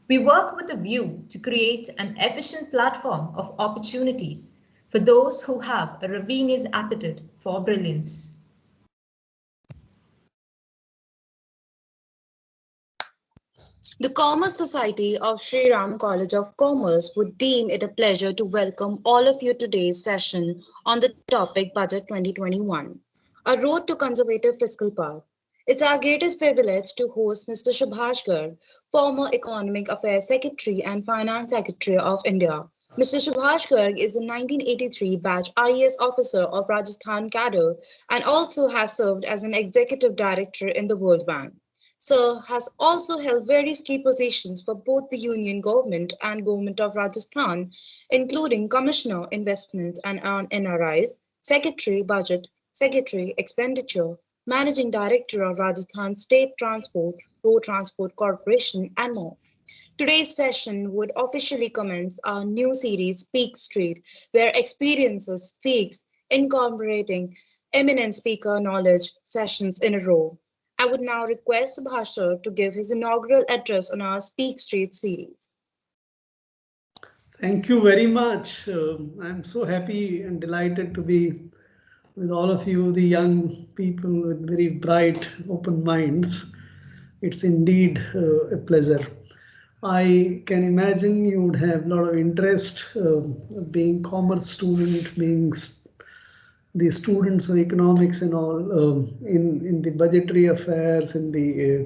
We work with a view to create an efficient platform of opportunities for those who have a ravenous appetite for brilliance. The Commerce Society of Sri Ram College of Commerce would deem it a pleasure to welcome all of you today's session on the topic Budget 2021, a road to conservative fiscal power. It's our greatest privilege to host Mr. Subhash Garg, former Economic Affairs Secretary and Finance Secretary of India. Mr. Subhash Garg is a 1983 batch IAS officer of Rajasthan cadre and also has served as an executive director in the World Bank. Sir has also held various key positions for both the Union Government and Government of Rajasthan, including Commissioner Investment and NRIs, Secretary Budget, Secretary Expenditure, Managing Director of Rajasthan State Transport, Road Transport Corporation, and more. Today's session would officially commence our new series, Peak Street, where experiences speaks, incorporating eminent speaker knowledge sessions in a row. I would now request Subhash sir to give his inaugural address on our Speak Street series. Thank you very much. I'm so happy and delighted to be with all of you, the young people with very bright, open minds. It's indeed a pleasure. I can imagine you would have a lot of interest, being commerce student, being the students of economics and all, in the budgetary affairs, in the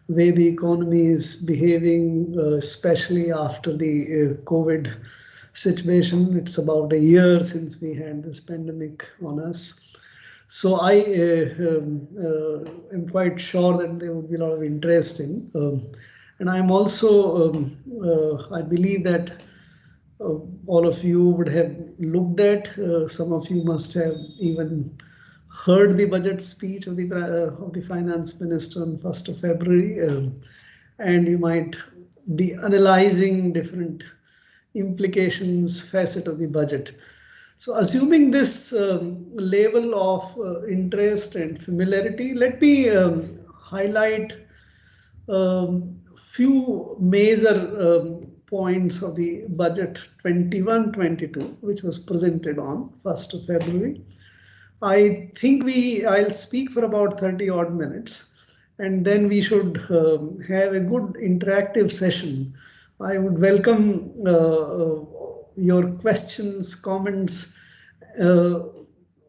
way the economy is behaving, especially after the COVID situation. It's about a year since we had this pandemic on us. So I am quite sure that there would be a lot of interest in. And I'm also, I believe that all of you would have looked at, some of you must have even heard the budget speech of the finance minister on 1st of February, and you might be analyzing different implications, facet of the budget. So assuming this level of interest and familiarity, let me highlight few major points of the budget 21-22, which was presented on 1st of February. I think I'll speak for about 30 odd minutes, and then we should have a good interactive session. I would welcome your questions, comments,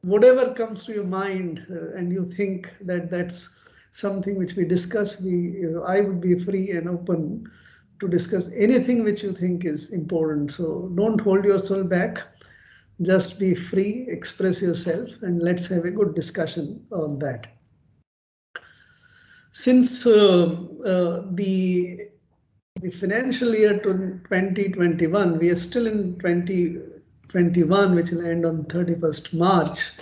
whatever comes to your mind, and you think that that's something which we discuss. I would be free and open to discuss anything which you think is important. So don't hold yourself back. Just be free, express yourself, and let's have a good discussion on that. Since the financial year 2021, we are still in 2021, which will end on 31st March,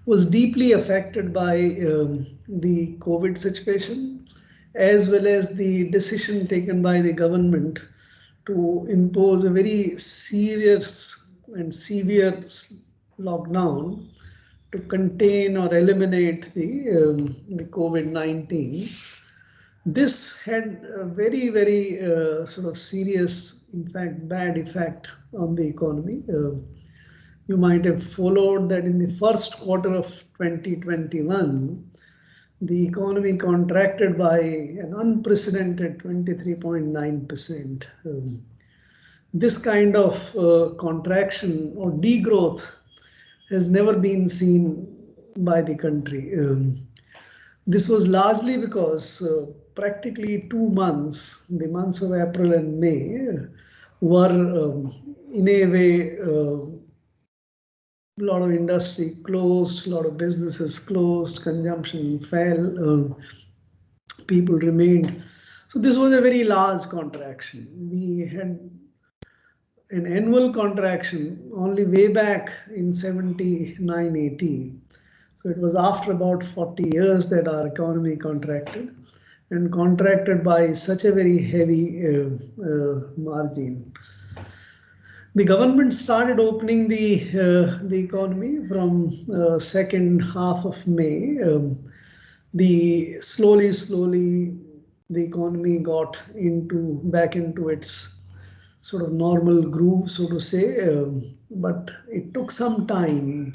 was deeply affected by the COVID situation, as well as the decision taken by the government to impose a very serious and severe lockdown to contain or eliminate the COVID-19. This had a very, very sort of serious, in fact, bad effect on the economy. You might have followed that in the first quarter of 2021, the economy contracted by an unprecedented 23.9%. This kind of contraction or degrowth has never been seen by the country. This was largely because practically 2 months, the months of April and May, were in a way a lot of industry closed, a lot of businesses closed, consumption fell, people remained. So this was a very large contraction. We had an annual contraction only way back in 79-80. So it was after about 40 years that our economy contracted, and contracted by such a very heavy margin. The government started opening the economy from second half of May. The slowly the economy got back into its sort of normal groove, so to say, but it took some time,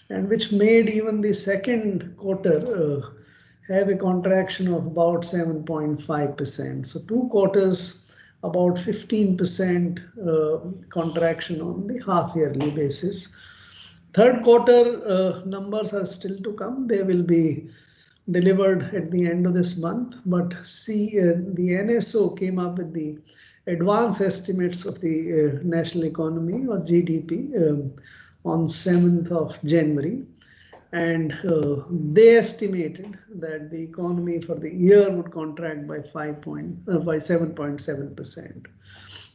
and which made even the second quarter have a contraction of about 7.5%. So 2 quarters, about 15% contraction on the half-yearly basis. Third quarter numbers are still to come. They will be delivered at the end of this month, but the NSO came up with the advance estimates of the national economy or GDP on 7th of January. And they estimated that the economy for the year would contract by 7.7%.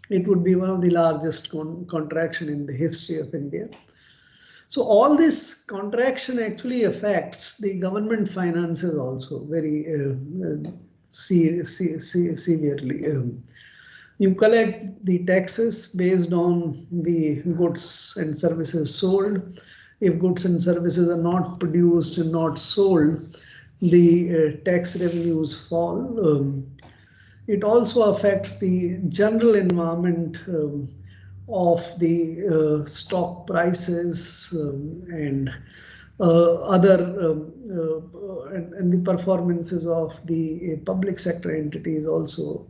It would be one of the largest contraction in the history of India. So all this contraction actually affects the government finances also very severely. You collect the taxes based on the goods and services sold. If goods and services are not produced and not sold, the tax revenues fall. It also affects the general environment of the stock prices and and the performances of the public sector entities also.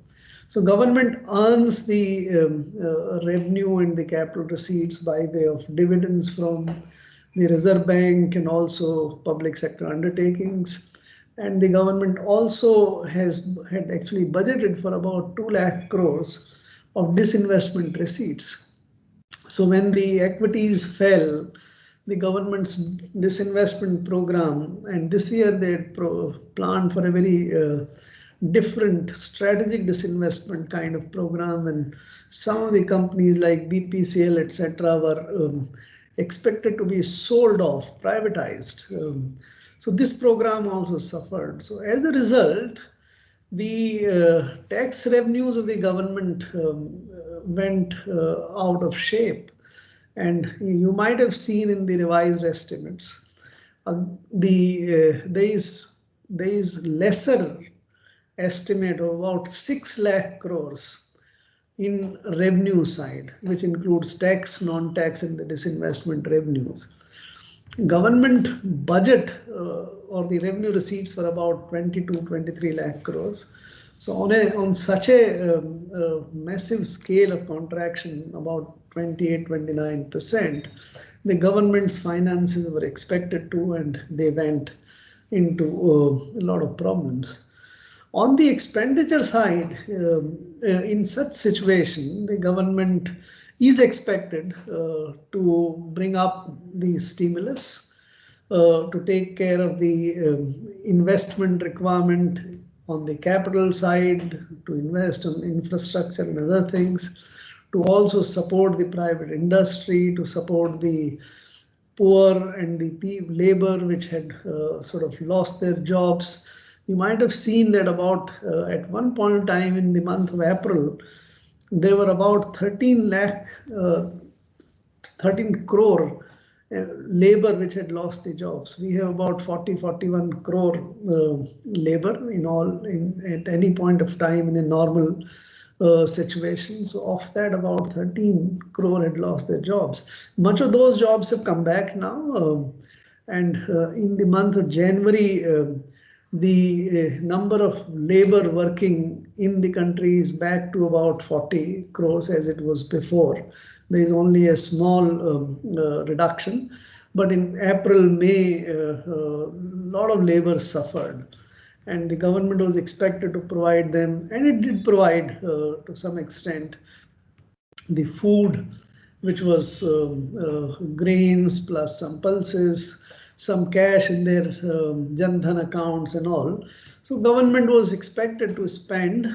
So government earns the revenue and the capital receipts by way of dividends from the Reserve Bank and also public sector undertakings. And the government also had actually budgeted for about 2 lakh crores of disinvestment receipts. So when the equities fell, the government's disinvestment program, and this year they had planned for a very different strategic disinvestment kind of program, and some of the companies like BPCL, etc., were expected to be sold off, privatized. So this program also suffered. So as a result, the tax revenues of the government went out of shape. And you might have seen in the revised estimates, there is lesser estimate of about 6 lakh crores in revenue side, which includes tax, non-tax, and the disinvestment revenues. Government budget or the revenue receipts for about 22-23 lakh crores. So on such a massive scale of contraction, about 28-29%, the government's finances were expected to, and they went into a lot of problems. On the expenditure side, in such situation, the government is expected to bring up the stimulus, to take care of the investment requirement on the capital side, to invest on infrastructure and other things, to also support the private industry, to support the poor and the labor which had sort of lost their jobs. You might have seen that about at one point in time in the month of April, there were about 13 crore labor which had lost their jobs. We have about 40-41 crore labor in all at any point of time in a normal situation. So of that, about 13 crore had lost their jobs. Much of those jobs have come back now, and in the month of January, the number of labor working in the country is back to about 40 crores as it was before. There is only a small reduction, but in April, May, a lot of labor suffered, and the government was expected to provide them, and it did provide to some extent the food, which was grains plus some pulses, some cash in their Jan Dhan accounts and all. So government was expected to spend,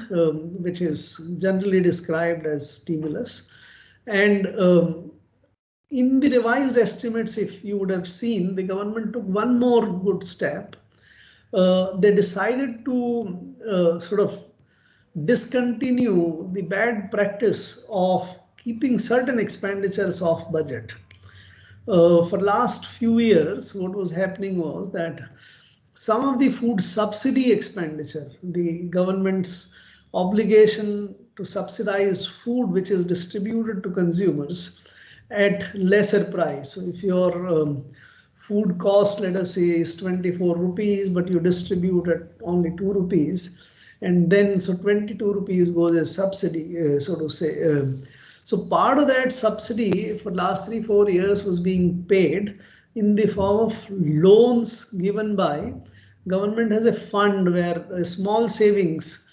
which is generally described as stimulus. And in the revised estimates, if you would have seen, the government took one more good step. They decided to sort of discontinue the bad practice of keeping certain expenditures off budget. For last few years, what was happening was that some of the food subsidy expenditure, the government's obligation to subsidize food which is distributed to consumers at lesser price. So if your food cost, let us say, is 24 rupees, but you distribute at only 2 rupees, and then so 22 rupees goes as subsidy, so to say. So part of that subsidy for last 3-4 years was being paid in the form of loans given by government. Has a fund where small savings,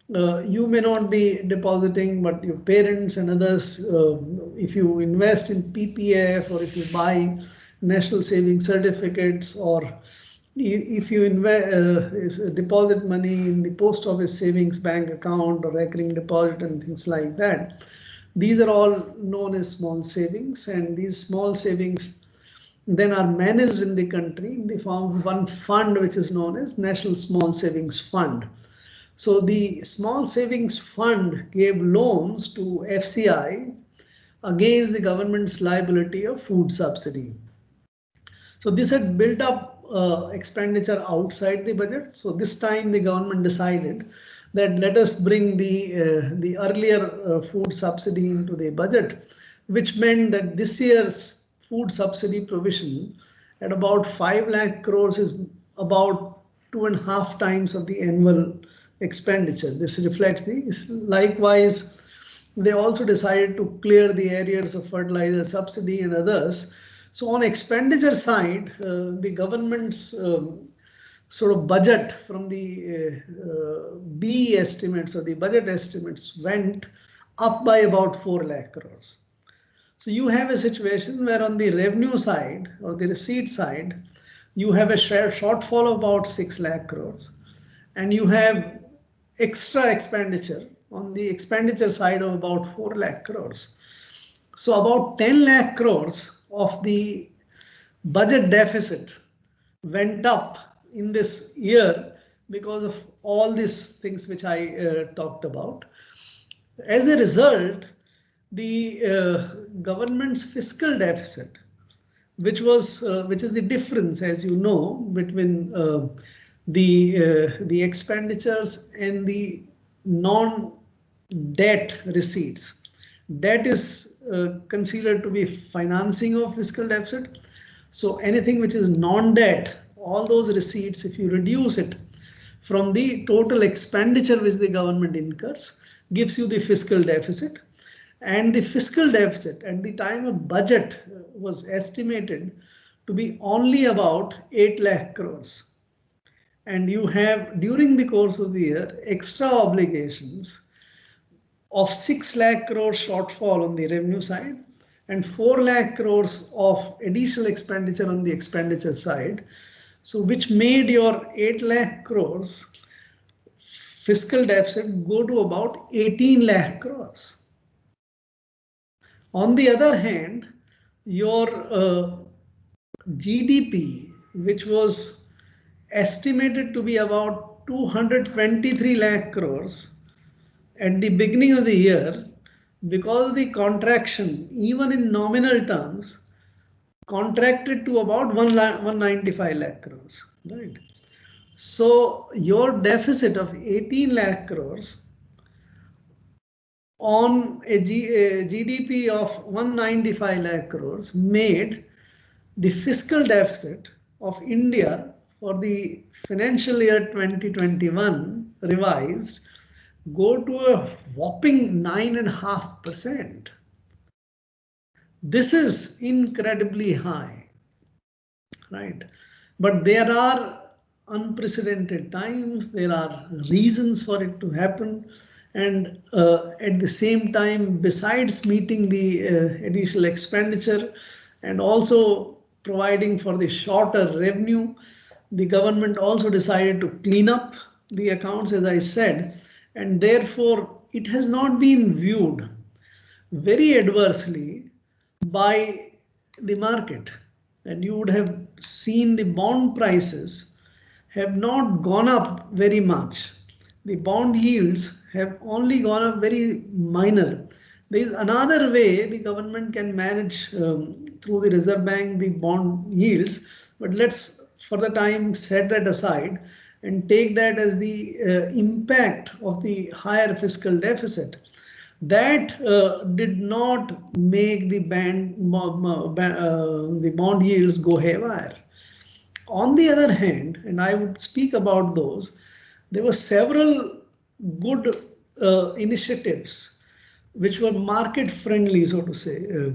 you may not be depositing, but your parents and others, if you invest in PPF or if you buy national saving certificates, or if you deposit money in the post office savings bank account or recurring deposit and things like that, these are all known as small savings, and these small savings then are managed in the country in the form of one fund which is known as National Small Savings Fund. So the Small Savings Fund gave loans to FCI against the government's liability of food subsidy. So this had built up expenditure outside the budget. So this time the government decided that let us bring the earlier food subsidy into the budget, which meant that this year's food subsidy provision at about 5 lakh crores is about 2.5 times of the annual expenditure. This reflects the, likewise, they also decided to clear the areas of fertilizer subsidy and others. So on expenditure side, the government's sort of budget from the BE estimates or the budget estimates went up by about 4 lakh crores. So you have a situation where on the revenue side or the receipt side, you have a shortfall of about 6 lakh crores, and you have extra expenditure on the expenditure side of about 4 lakh crores. So about 10 lakh crores of the budget deficit went up in this year because of all these things which I talked about. As a result, the government's fiscal deficit, which is the difference, as you know, between the expenditures and the non-debt receipts. Debt is considered to be financing of fiscal deficit. So anything which is non-debt, all those receipts, if you reduce it from the total expenditure which the government incurs, gives you the fiscal deficit. And the fiscal deficit at the time of budget was estimated to be only about 8 lakh crores. And you have, during the course of the year, extra obligations of 6 lakh crores shortfall on the revenue side and 4 lakh crores of additional expenditure on the expenditure side. So which made your 8 lakh crores fiscal deficit go to about 18 lakh crores. On the other hand, your GDP, which was estimated to be about 223 lakh crores at the beginning of the year, because of the contraction, even in nominal terms, contracted to about 195 lakh crores, right? So your deficit of 18 lakh crores on a GDP of 195 lakh crores made the fiscal deficit of India for the financial year 2021 revised go to a whopping 9.5%. This is incredibly high, right? But there are unprecedented times, there are reasons for it to happen. And at the same time, besides meeting the additional expenditure and also providing for the shorter revenue, the government also decided to clean up the accounts, as I said, and therefore it has not been viewed very adversely by the market. And you would have seen the bond prices have not gone up very much. The bond yields have only gone up very minor. There is another way the government can manage through the Reserve Bank the bond yields, but let's for the time set that aside and take that as the impact of the higher fiscal deficit, that did not make the bond yields go haywire. On the other hand, and I would speak about those, there were several good initiatives which were market friendly, so to say,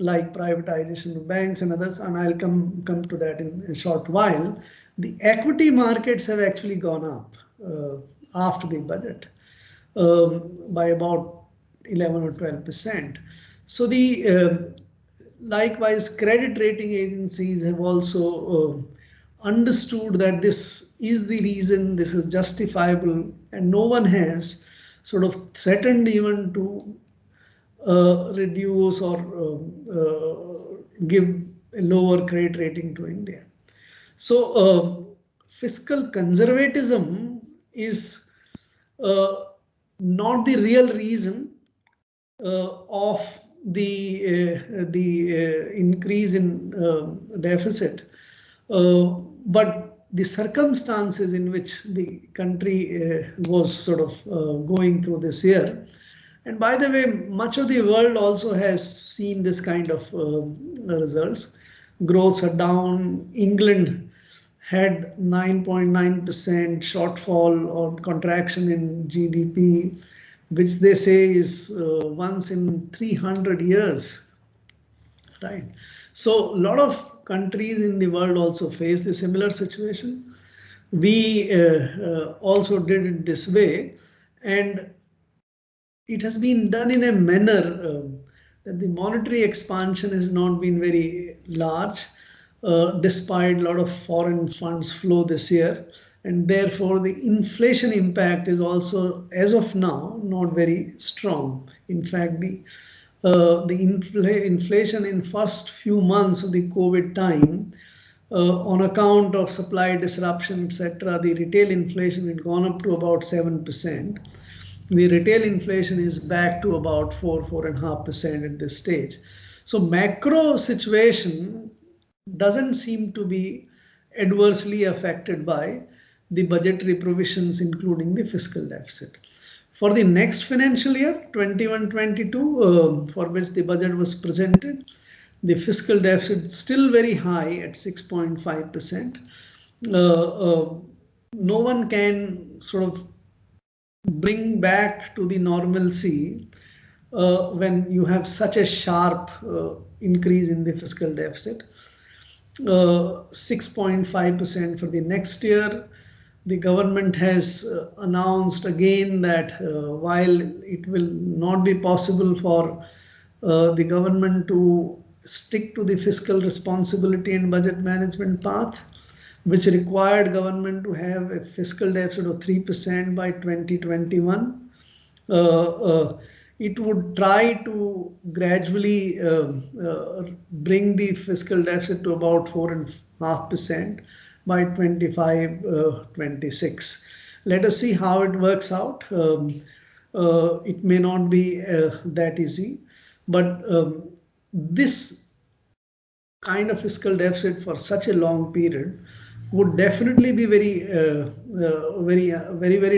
like privatization of banks and others, and I'll come to that in a short while. The equity markets have actually gone up after the budget by about 11 or 12%. So the likewise, credit rating agencies have also understood that this is the reason, this is justifiable, and no one has sort of threatened even to reduce or give a lower credit rating to India. So fiscal conservatism is not the real reason of the increase in deficit, but the circumstances in which the country was sort of going through this year. And by the way, much of the world also has seen this kind of results. Growths are down. England had 9.9% shortfall or contraction in GDP, which they say is once in 300 years, right? So a lot of countries in the world also face a similar situation. We also did it this way, and it has been done in a manner that the monetary expansion has not been very large, despite a lot of foreign funds flow this year. And therefore, the inflation impact is also, as of now, not very strong. In fact, the inflation in first few months of the COVID time, on account of supply disruption, etc., the retail inflation had gone up to about 7%. The retail inflation is back to about 4.5% at this stage. So macro situation doesn't seem to be adversely affected by the budgetary provisions, including the fiscal deficit. For the next financial year, 21-22, for which the budget was presented, the fiscal deficit is still very high at 6.5%. No one can sort of bring back to the normalcy when you have such a sharp increase in the fiscal deficit. 6.5% for the next year. The government has announced again that while it will not be possible for the government to stick to the fiscal responsibility and budget management path, which required government to have a fiscal deficit of 3% by 2021, it would try to gradually bring the fiscal deficit to about 4.5% by 25-26. Let us see how it works out. It may not be that easy, but this kind of fiscal deficit for such a long period would definitely be very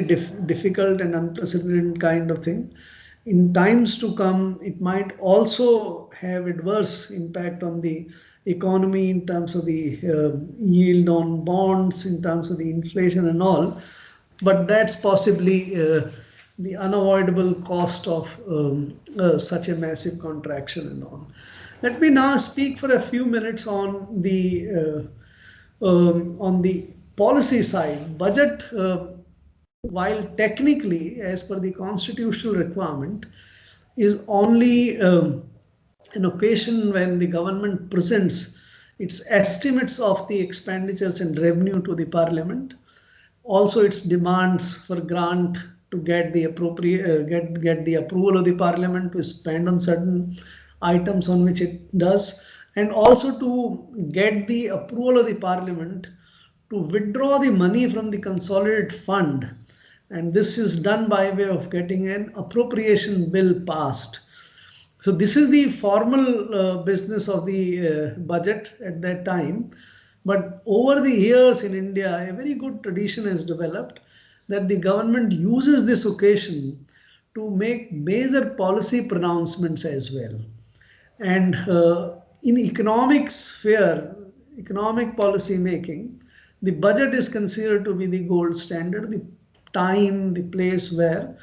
difficult and unprecedented kind of thing. In times to come, it might also have adverse impact on the economy in terms of the yield on bonds, in terms of the inflation and all, but that's possibly the unavoidable cost of such a massive contraction and all. Let me now speak for a few minutes on the policy side. Budget, while technically, as per the constitutional requirement, is only an occasion when the government presents its estimates of the expenditures and revenue to the parliament, also its demands for grant to get the appropriate get the approval of the parliament to spend on certain items on which it does, and also to get the approval of the parliament to withdraw the money from the consolidated fund, and this is done by way of getting an appropriation bill passed. So this is the formal business of the budget at that time, But over the years in India, a very good tradition has developed that the government uses this occasion to make major policy pronouncements as well. And in economic sphere, economic policy making, the budget is considered to be the gold standard, the time, the place where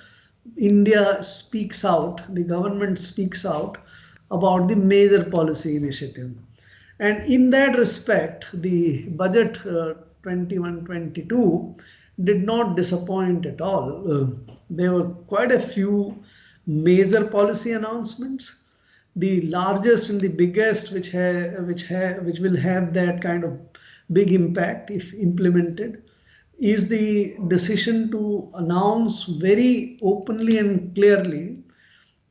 India speaks out, the government speaks out about the major policy initiative. And in that respect, the budget 21-22 did not disappoint at all. There were quite a few major policy announcements. The largest and the biggest, which will have that kind of big impact if implemented, is the decision to announce very openly and clearly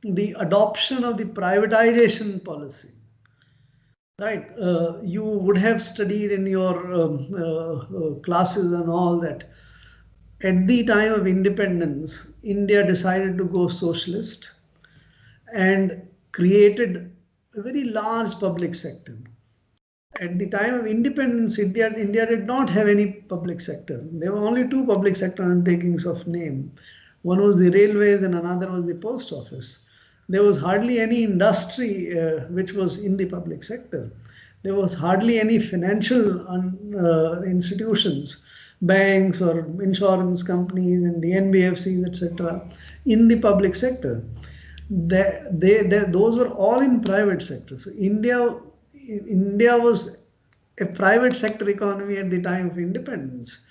the adoption of the privatization policy. Right, you would have studied in your classes and all that. At the time of independence, India decided to go socialist and created a very large public sector. At the time of independence, India did not have any public sector. There were only two public sector undertakings of name. One was the railways and another was the post office. There was hardly any industry which was in the public sector. There was hardly any financial institutions, banks or insurance companies and the NBFCs, etc., in the public sector. Those were all in private sector. So India was a private sector economy at the time of independence.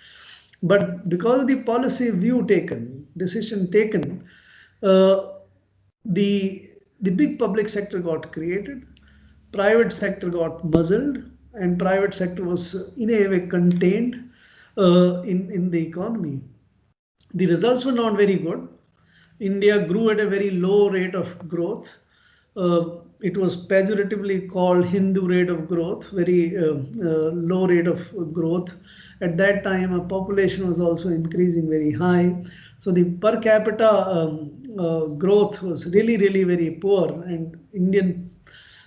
But because of the policy decision taken, the big public sector got created, private sector got muzzled, and private sector was in a way contained in the economy. The results were not very good. India grew at a very low rate of growth. It was pejoratively called Hindu rate of growth, very low rate of growth. At that time, our population was also increasing very high. So the per capita growth was really, really very poor, and Indian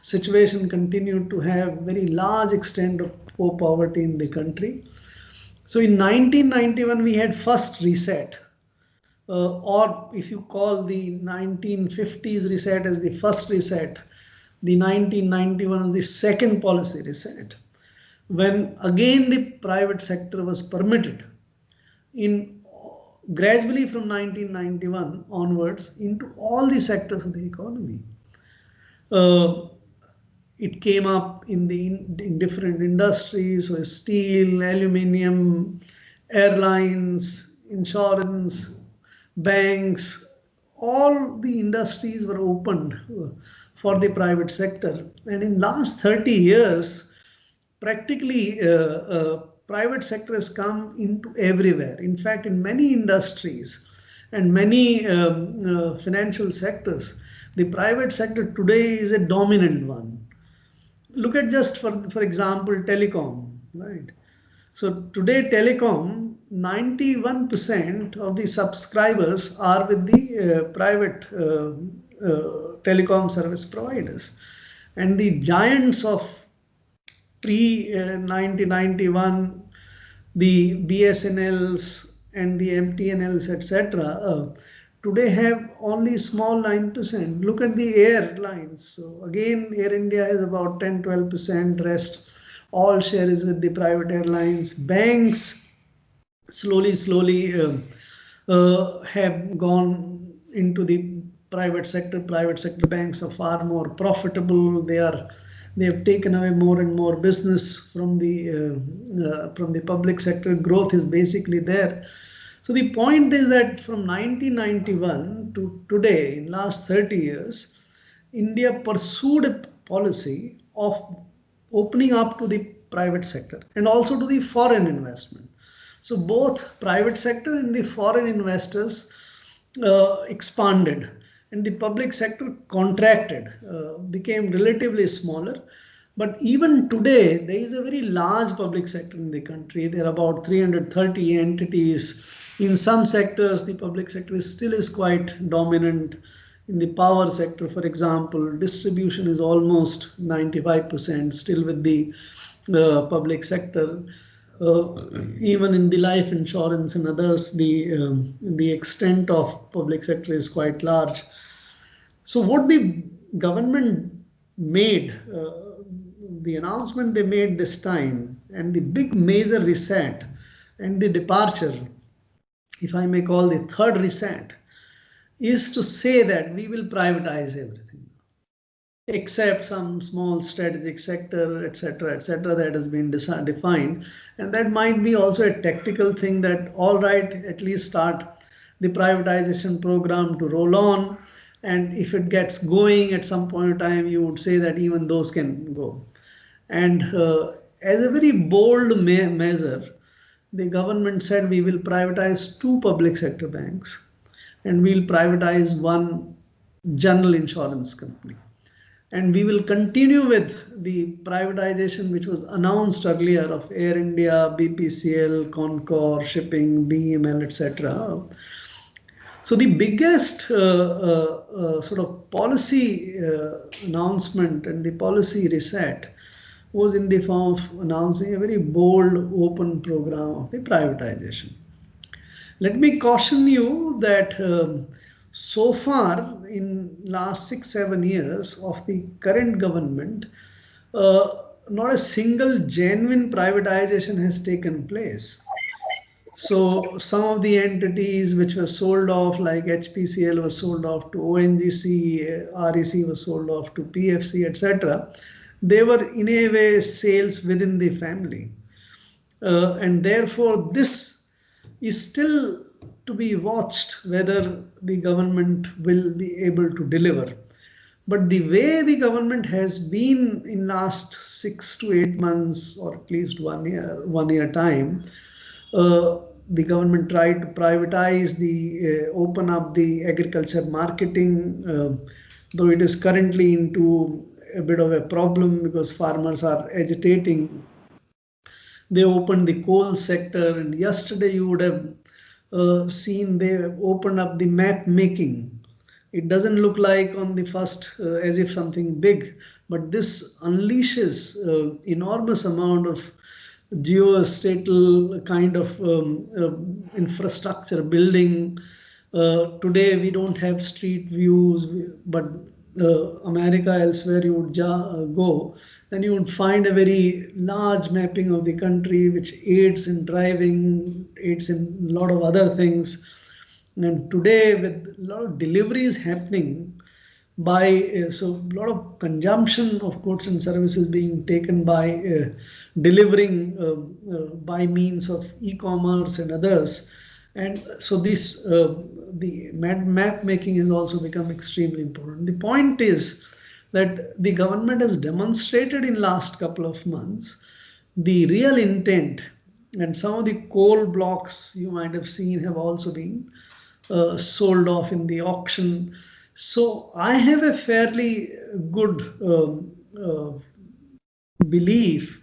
situation continued to have very large extent of poor poverty in the country. So in 1991, we had first reset, or if you call the 1950s reset as the first reset, the 1991 was the second policy reset, when again the private sector was permitted gradually from 1991 onwards into all the sectors of the economy. It came up in different industries, so steel, aluminium, airlines, insurance, banks, all the industries were opened for the private sector. And in last 30 years, practically private sector has come into everywhere. In fact, in many industries and many financial sectors, the private sector today is a dominant one. Look at just for example, telecom, right? So today telecom, 91% of the subscribers are with the private telecom service providers. And the giants of pre-1991, the BSNLs and the MTNLs, etc., today have only small 9%. Look at the airlines. So again, Air India has about 10-12%. Rest all share is with the private airlines. Banks slowly have gone into the private sector. Private sector banks are far more profitable. They have taken away more and more business from the public sector. Growth is basically there. So the point is that from 1991 to today, in last 30 years, India pursued a policy of opening up to the private sector and also to the foreign investment. So both private sector and the foreign investors expanded, and the public sector contracted, became relatively smaller. But even today, there is a very large public sector in the country. There are about 330 entities. In some sectors, the public sector still is quite dominant. In the power sector, for example, distribution is almost 95%, still with the public sector. Even in the life insurance and others, the extent of public sector is quite large. So what the government made, the announcement they made this time, and the big major reset and the departure, if I may call the third reset, is to say that we will privatize everything, except some small strategic sector, etc., that has been defined. And that might be also a tactical thing that, all right, at least start the privatization program to roll on. And if it gets going at some point in time, you would say that even those can go. And as a very bold measure, the government said we will privatize 2 public sector banks and we'll privatize 1 general insurance company. And we will continue with the privatization which was announced earlier of Air India, BPCL, Concor, Shipping, BEML, etc. So the biggest sort of policy announcement and the policy reset was in the form of announcing a very bold, open program of the privatization. Let me caution you that so far in last 6-7 years of the current government, not a single genuine privatization has taken place. So some of the entities which were sold off, like HPCL was sold off to ONGC, REC was sold off to PFC, etc. They were in a way sales within the family. And therefore this is still to be watched whether the government will be able to deliver. But the way the government has been in last 6 to 8 months, or at least 1 year time, the government tried to privatize open up the agriculture marketing, though it is currently into a bit of a problem because farmers are agitating. They opened the coal sector, and yesterday you would have seen they opened up the map making. It doesn't look like on the first as if something big, but this unleashes enormous amount of geostatal kind of infrastructure building. Today we don't have street views, but America, elsewhere you would go, then you would find a very large mapping of the country which aids in driving, aids in a lot of other things. And today with a lot of deliveries happening by, so a lot of consumption of goods and services being taken by delivering by means of e-commerce and others. And so this, the map making has also become extremely important. The point is that the government has demonstrated in last couple of months the real intent, and some of the coal blocks you might have seen have also been sold off in the auction. So I have a fairly good belief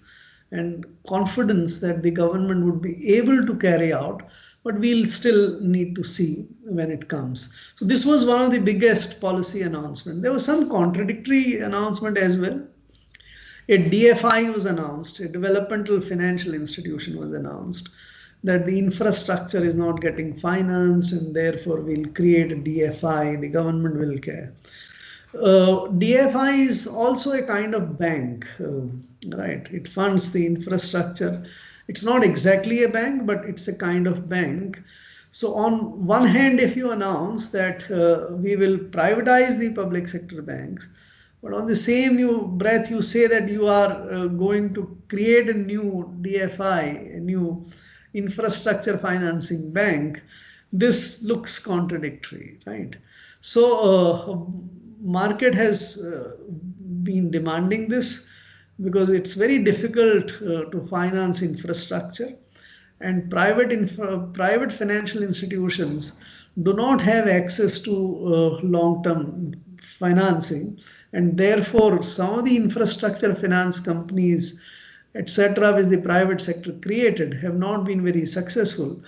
and confidence that the government would be able to carry out, but we'll still need to see when it comes. So this was one of the biggest policy announcements. There was some contradictory announcement as well. A DFI was announced, a developmental financial institution was announced, that the infrastructure is not getting financed and therefore we'll create a DFI, the government will care. DFI is also a kind of bank, right? It funds the infrastructure. It's not exactly a bank, but it's a kind of bank. So on one hand, if you announce that we will privatize the public sector banks, but on the same breath you say that you are going to create a new DFI, a new infrastructure financing bank, this looks contradictory, right? So market has been demanding this because it's very difficult to finance infrastructure, and private financial institutions do not have access to long-term financing, and therefore some of the infrastructure finance companies, etc., which the private sector created have not been very successful,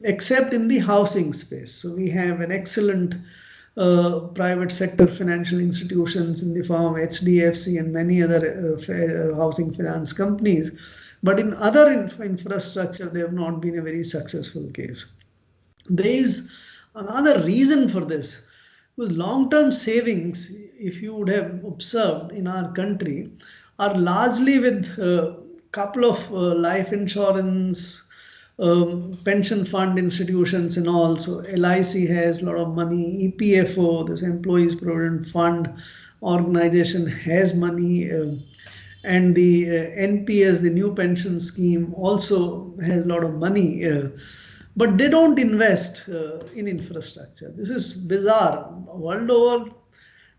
except in the housing space. So we have an excellent private sector financial institutions in the form of HDFC and many other housing finance companies. But in other infrastructure, they have not been a very successful case. There is another reason for this. Because long-term savings, if you would have observed in our country, are largely with a couple of life insurance, pension fund institutions and all. So LIC has a lot of money, EPFO, this Employees Provident Fund organization has money, and the NPS, the new pension scheme, also has a lot of money. But they don't invest in infrastructure. This is bizarre. World over,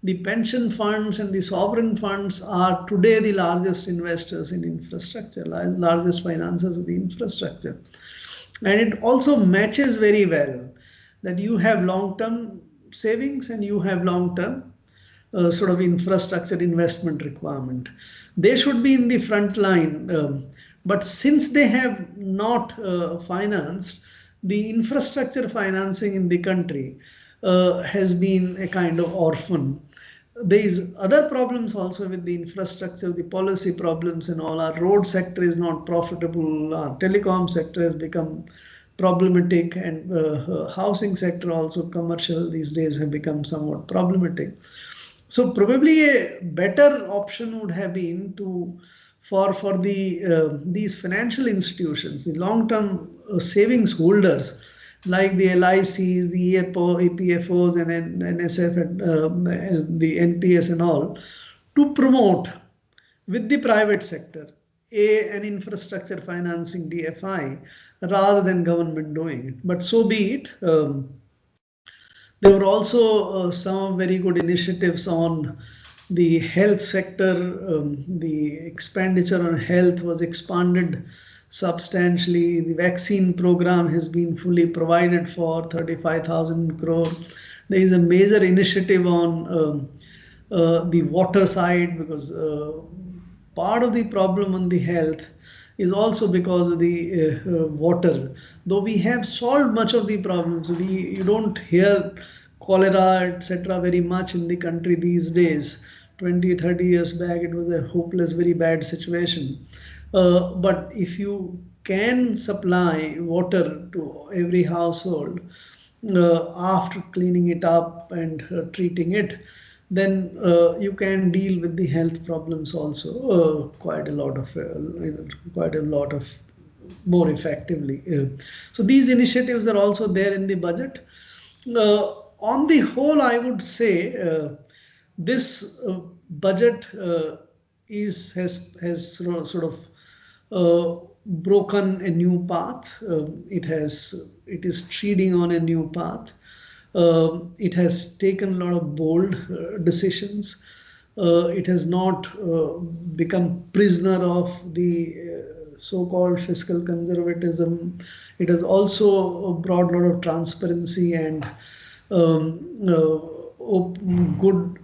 the pension funds and the sovereign funds are today the largest investors in infrastructure, largest financiers of the infrastructure. And it also matches very well that you have long-term savings and you have long-term sort of infrastructure investment requirement. They should be in the front line. But since they have not financed, the infrastructure financing in the country has been a kind of orphan. There is other problems also with the infrastructure, the policy problems and all. Our road sector is not profitable. Our telecom sector has become problematic, and housing sector, also commercial these days, have become somewhat problematic. So probably a better option would have been to for the these financial institutions, the long-term savings holders like the LICs, the EPFOs and NSF and the NPS and all, to promote with the private sector an infrastructure financing DFI rather than government doing it. But so be it. There were also some very good initiatives on the health sector. The expenditure on health was expanded substantially. The vaccine program has been fully provided for, 35,000 crore. There is a major initiative on the water side, because part of the problem on the health is also because of the water. Though we have solved much of the problems, you don't hear cholera, etc. very much in the country these days. 20, 30 years back, it was a hopeless, very bad situation. But if you can supply water to every household after cleaning it up and treating it, then you can deal with the health problems also quite a lot of more effectively. So these initiatives are also there in the budget. On the whole, I would say this budget has sort of broken a new path. It is treading on a new path. It has taken a lot of bold decisions. It has not become prisoner of the so-called fiscal conservatism. It has also brought a lot of transparency and good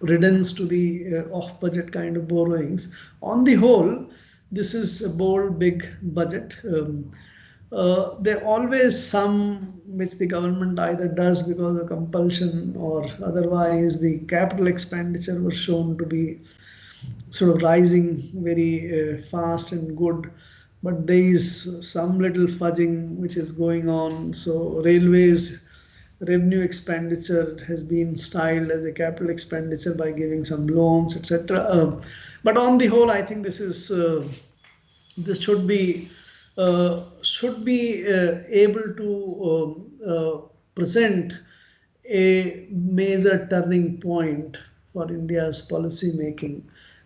riddance to the off-budget kind of borrowings. On the whole, this is a bold, big budget. There are always some which the government either does because of compulsion or otherwise. The capital expenditure was shown to be sort of rising very fast and good, but there is some little fudging which is going on. So railways revenue expenditure has been styled as a capital expenditure by giving some loans, etc. But on the whole, I think this should be able to present a major turning point for India's policy making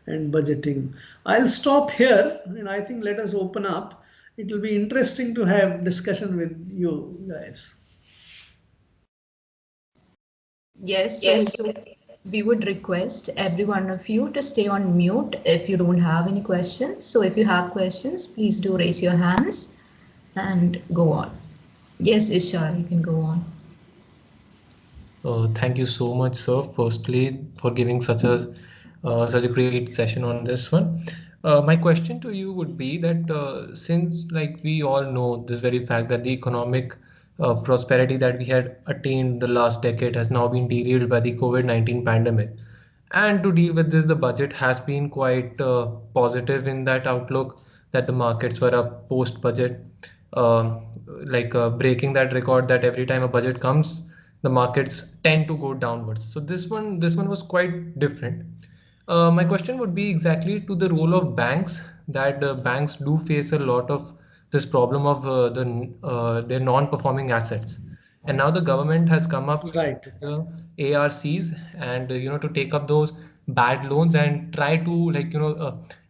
and budgeting. I'll stop here, and I think let us open up. It will be interesting to have discussion with you guys. Yes, so we would request every one of you to stay on mute if you don't have any questions. So if you have questions, please do raise your hands and go on. Yes, Ishar, you can go on. Thank you so much, sir, firstly, for giving such a great session on this one. My question to you would be that since, like, we all know this very fact that the economic prosperity that we had attained the last decade has now been derailed by the COVID-19 pandemic. And to deal with this, the budget has been quite positive in that outlook, that the markets were up post budget, breaking that record that every time a budget comes, the markets tend to go downwards. So this one was quite different. My question would be exactly to the role of banks, that banks do face a lot of this problem of their non-performing assets. And now the government has come up Right. with the ARCs, and to take up those bad loans and try to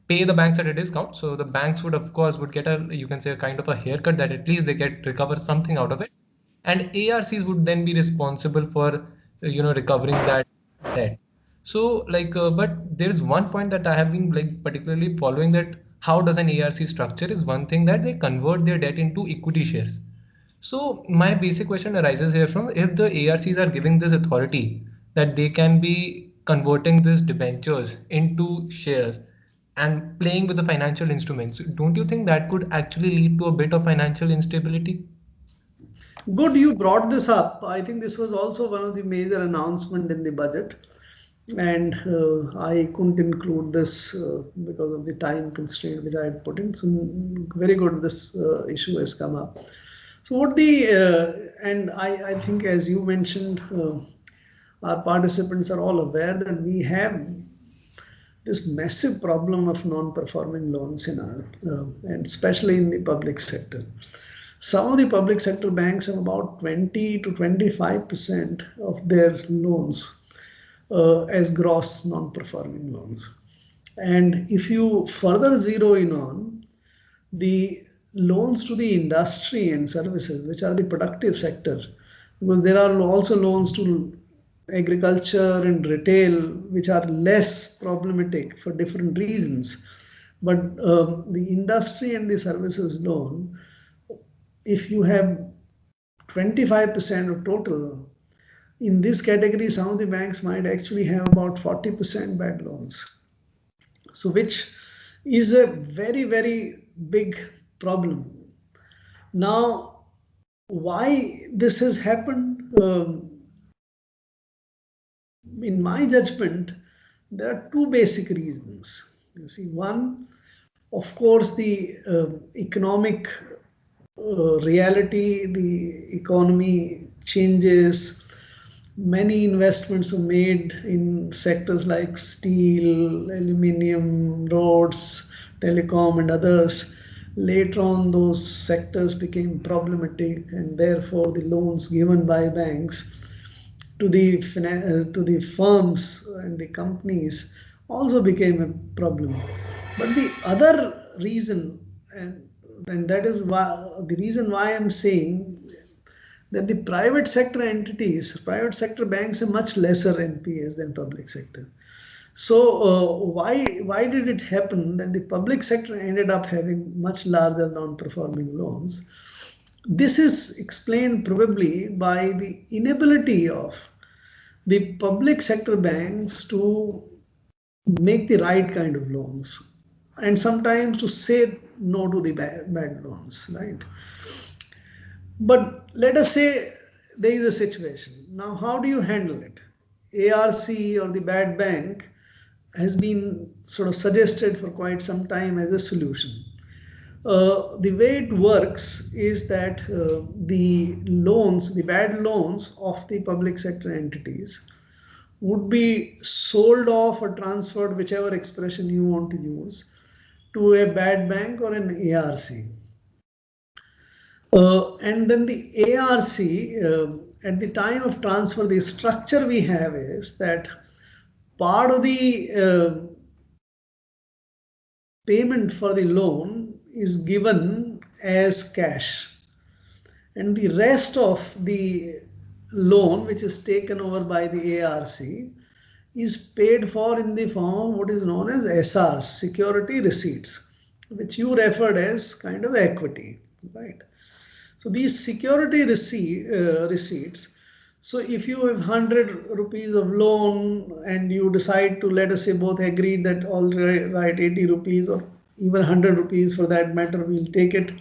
pay the banks at a discount. So the banks would of course would get a, you can say, a kind of a haircut, that at least they get recover something out of it, and ARCs would then be responsible for recovering that debt. So but there's one point that I have been particularly following, that how does an ARC structure is one thing, that they convert their debt into equity shares. So my basic question arises here from, if the ARCs are giving this authority that they can be converting these debentures into shares and playing with the financial instruments, don't you think that could actually lead to a bit of financial instability? Good you brought this up. I think this was also one of the major announcement in the budget, and I couldn't include this because of the time constraint which I had put in. So very good, this issue has come up. So what and I think, as you mentioned, our participants are all aware that we have this massive problem of non-performing loans in our, and especially in the public sector. Some of the public sector banks have about 20 to 25% of their loans as gross non-performing loans. And if you further zero in on the loans to the industry and services, which are the productive sector, because there are also loans to agriculture and retail, which are less problematic for different reasons. But the industry and the services loan, if you have 25% of total, in this category, some of the banks might actually have about 40% bad loans. So which is a very, very big problem. Now, why this has happened? In my judgment, there are two basic reasons. You see, one, of course, the economic reality, the economy changes. Many investments were made in sectors like steel, aluminium, roads, telecom, and others. Later on, those sectors became problematic, and therefore the loans given by banks to the firms and the companies also became a problem. But the other reason, and that is why the reason why I'm saying that the private sector entities, private sector banks have much lesser NPAs than public sector. So why did it happen that the public sector ended up having much larger non-performing loans? This is explained probably by the inability of the public sector banks to make the right kind of loans, and sometimes to say no to the bad loans, right? But let us say there is a situation. Now, how do you handle it? ARC, or the bad bank, has been sort of suggested for quite some time as a solution. The way it works is that the loans, the bad loans of the public sector entities, would be sold off or transferred, whichever expression you want to use, to a bad bank or an ARC. And then the ARC, at the time of transfer, the structure we have is that part of the payment for the loan is given as cash, and the rest of the loan, which is taken over by the ARC, is paid for in the form of what is known as SRs, security receipts, which you referred as kind of equity, right? So these security receipts, so if you have 100 rupees of loan and you decide to, let us say, both agreed that all right, 80 rupees or even 100 rupees for that matter, we'll take it.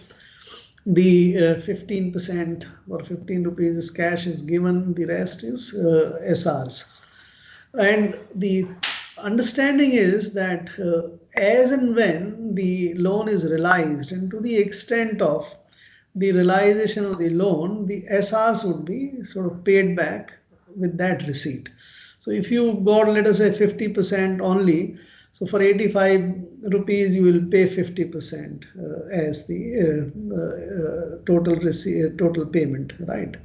the 15% or 15 rupees is cash is given, the rest is SRs. And the understanding is that as and when the loan is realized, and to the extent of the realization of the loan, the SRs would be sort of paid back with that receipt. So if you got, let us say, 50% only, so for 85 rupees, you will pay 50% as the total payment, right?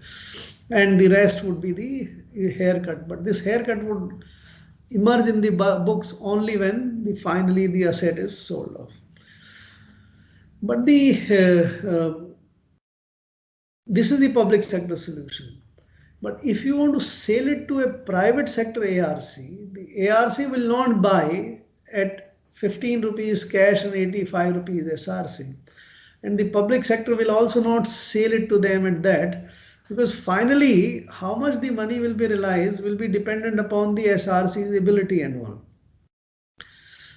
And the rest would be the haircut. But this haircut would emerge in the books only when finally the asset is sold off. But this is the public sector solution. But if you want to sell it to a private sector ARC, the ARC will not buy at 15 rupees cash and 85 rupees SRC. And the public sector will also not sell it to them at that, because finally, how much the money will be realized will be dependent upon the SRC's ability and all.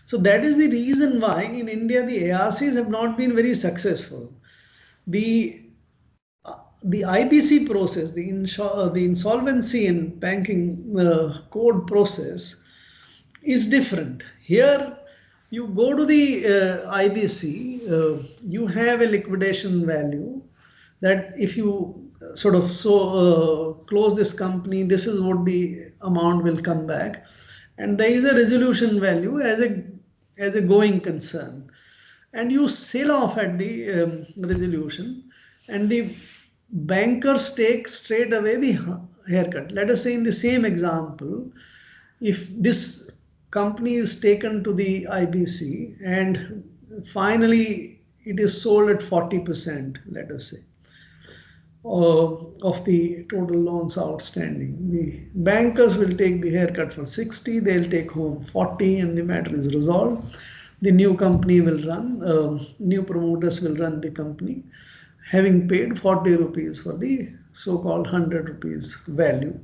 So that is the reason why in India the ARCs have not been very successful. The IBC process, the insolvency and banking code process is different. Here you go to the IBC, you have a liquidation value that if you sort of close this company, this is what the amount will come back. And there is a resolution value as a going concern. And you sell off at the resolution, and the bankers take straight away the haircut. Let us say in the same example, if this company is taken to the IBC and finally it is sold at 40%, let us say, of the total loans outstanding. The bankers will take the haircut for 60, they'll take home 40, and the matter is resolved. The new company will run, new promoters will run the company, having paid 40 rupees for the so-called 100 rupees value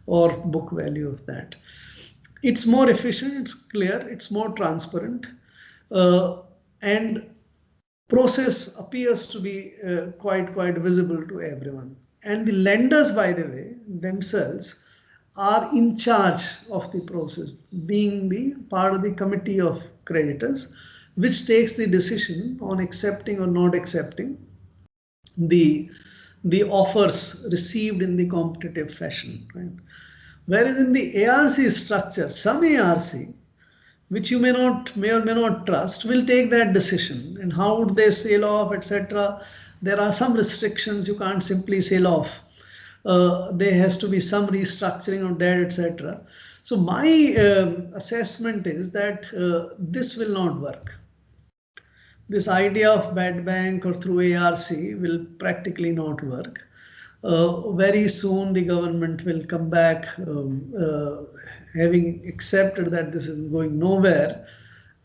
or book value of that. It's more efficient, it's clear, it's more transparent, and process appears to be quite visible to everyone. And the lenders, by the way, themselves are in charge of the process, being the part of the committee of creditors, which takes the decision on accepting or not accepting the offers received in the competitive fashion, right? Whereas in the ARC structure, some ARC, which you may or may not trust, will take that decision. And how would they sell off, etc. There are some restrictions. You can't simply sell off. There has to be some restructuring of debt, etc. So my assessment is that this will not work. This idea of bad bank or through ARC will practically not work. Very soon the government will come back, having accepted that this is going nowhere.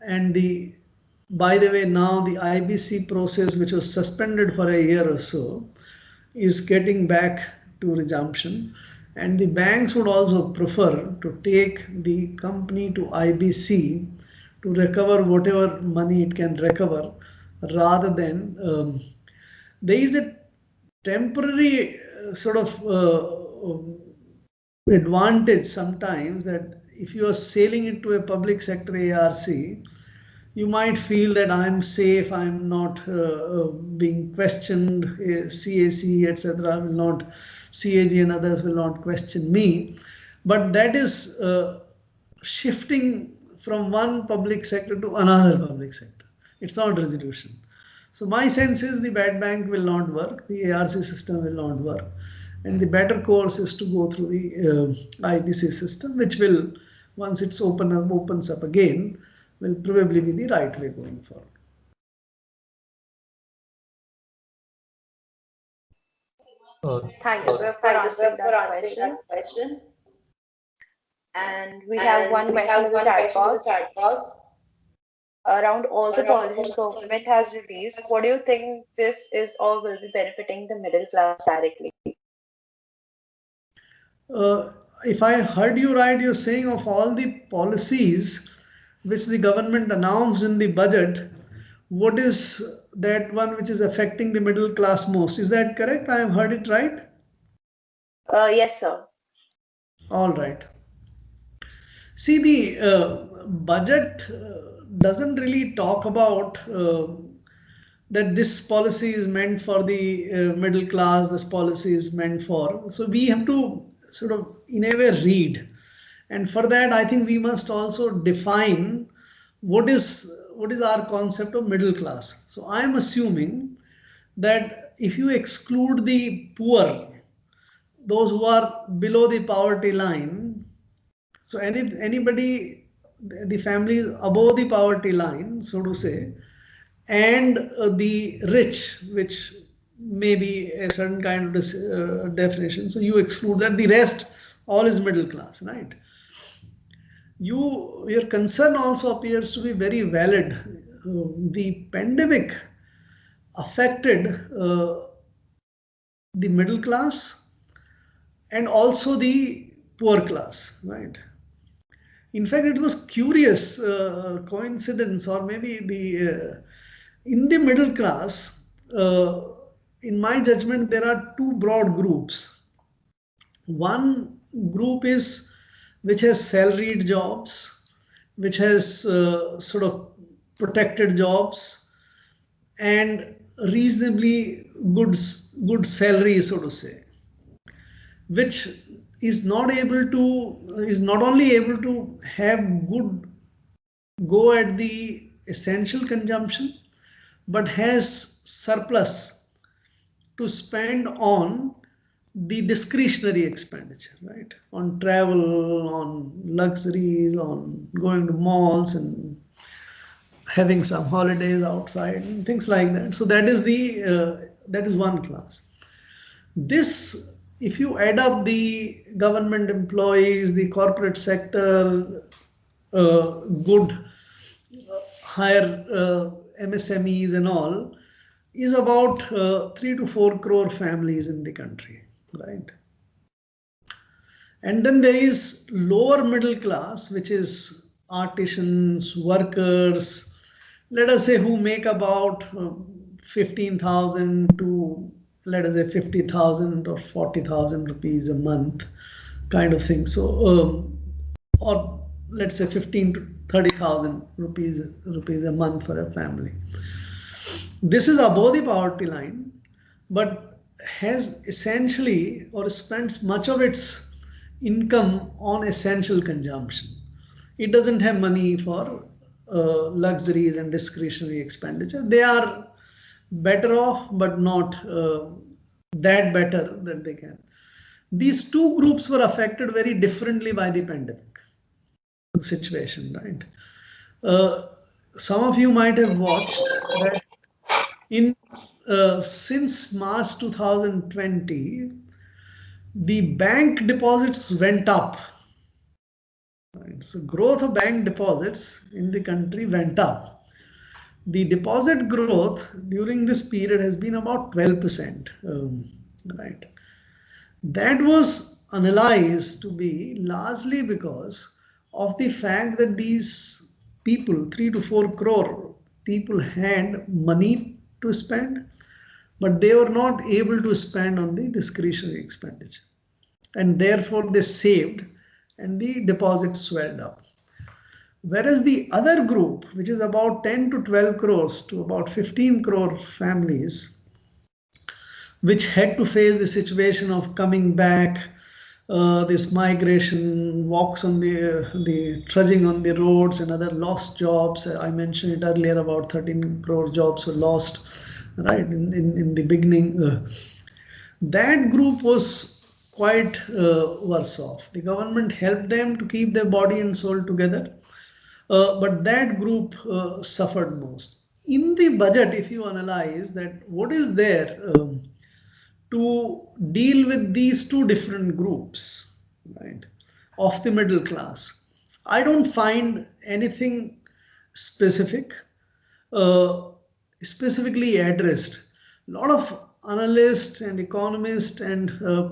And by the way, now the IBC process, which was suspended for a year or so, is getting back to resumption. And the banks would also prefer to take the company to IBC to recover whatever money it can recover, rather than there is a temporary sort of advantage sometimes that if you are selling it to a public sector ARC, you might feel that I'm safe, I'm not being questioned, CAC, etc. will not, CAG and others will not question me. But that is shifting from one public sector to another public sector. It's not resolution. So my sense is the bad bank will not work, the ARC system will not work. And the better course is to go through the IBC system, which will, once it's opens up again, will probably be the right way going forward. Thank you, sir, for answering that question. And we have one question in the chat box. Around all the policies government has released, what do you think this is or will be benefiting the middle class directly? If I heard you right, you're saying of all the policies which the government announced in the budget, what is that one which is affecting the middle class most? Is that correct? I have heard it right? Yes, sir. All right. See, the budget doesn't really talk about that this policy is meant for the middle class, this policy is meant for. So we have to sort of, in a way, read. And for that, I think we must also define what is our concept of middle class. So I am assuming that if you exclude the poor, those who are below the poverty line, so anybody, the families above the poverty line, so to say, and the rich, which may be a certain kind of definition. So you exclude that. The rest all is middle class, right? Your concern also appears to be very valid. The pandemic affected the middle class and also the poor class, right? In fact, it was curious coincidence, or maybe in the middle class, in my judgment, there are two broad groups. One group is which has salaried jobs, which has sort of protected jobs and reasonably good salary, so to say, which is not only able to have good go at the essential consumption, but has surplus to spend on the discretionary expenditure, right? On travel, on luxuries, on going to malls and having some holidays outside and things like that. So that is one class. This, if you add up the government employees, the corporate sector, good, higher MSMEs and all, is about 3 to 4 crore families in the country, right? And then there is lower middle class, which is artisans, workers, let us say, who make about 15,000 to, let us say, 50,000 or 40,000 rupees a month kind of thing. So, or let's say 15 to 30,000 rupees a month for a family. This is above the poverty line, but has essentially or spends much of its income on essential consumption. It doesn't have money for luxuries and discretionary expenditure. They are better off, but not that better that they can. These two groups were affected very differently by the pandemic situation, right? Some of you might have watched that since March 2020, the bank deposits went up. Right? So growth of bank deposits in the country went up. The deposit growth during this period has been about 12%. Right? That was analyzed to be largely because of the fact that these people, 3 to 4 crore people, had money to spend, but they were not able to spend on the discretionary expenditure. And therefore they saved and the deposits swelled up. Whereas the other group, which is about 10 to 12 crores to about 15 crore families, which had to face the situation of coming back, this migration, walks on the trudging on the roads and other lost jobs. I mentioned it earlier, about 13 crore jobs were lost, right, in the beginning. That group was quite worse off. The government helped them to keep their body and soul together, but that group suffered most. In the budget, if you analyze that, what is there to deal with these two different groups, right, of the middle class, I don't find anything specific, specifically addressed. A lot of analysts and economists and